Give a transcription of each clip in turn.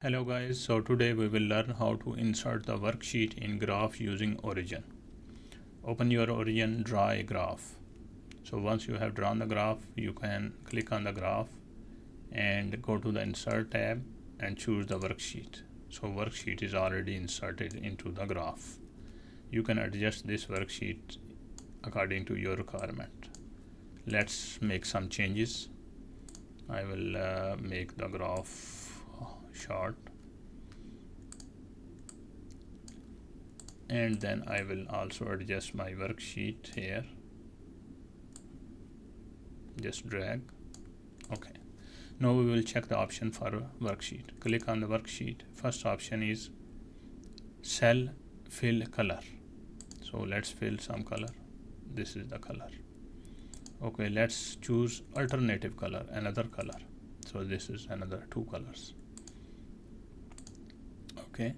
Hello guys, so today we will learn how to insert the worksheet in graph using Origin. Open your Origin, draw a graph. So once you have drawn the graph, you can click on the graph and go to the insert tab and choose the worksheet. So worksheet is already inserted into the graph. You can adjust this worksheet according to your requirement. Let's make some changes. I will make the graph short, and then I will also adjust my worksheet here. Just drag. Okay, now we will check the option for worksheet. Click on the worksheet. First option is cell fill color. So let's fill some color. This is the color. Okay, let's choose alternative color, another color. So this is another two colors. Okay,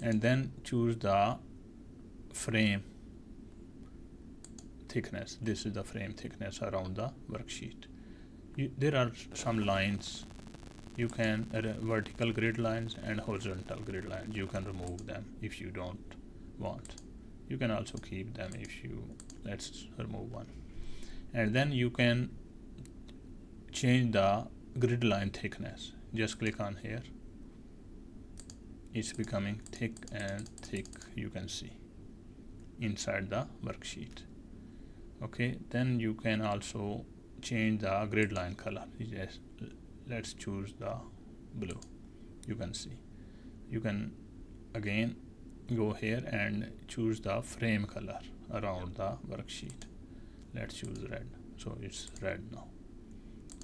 and then choose the frame thickness. This is the frame thickness around the worksheet. There are some lines. You can vertical grid lines and horizontal grid lines. You can remove them if you don't want. You can also keep them if you. Let's remove one, and then you can change the grid line thickness. Just click on here. It's becoming thick and thick, you can see inside the worksheet. Okay, then you can also change the grid line color. Yes, let's choose the blue. You can see. You can again go here and choose the frame color around the worksheet. Let's choose red. So it's red now.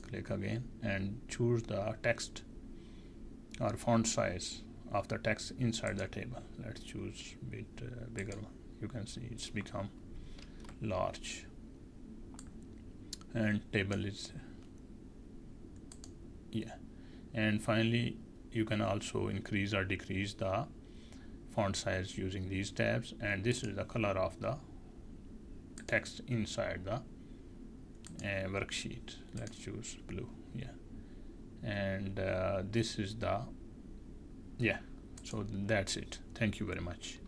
Click again and choose the text or font size of the text inside the table. Let's choose a bit bigger one. You can see it's become large, and table is and finally you can also increase or decrease the font size using these tabs, and this is the color of the text inside the worksheet. Let's choose blue. And this is the so that's it. Thank you very much.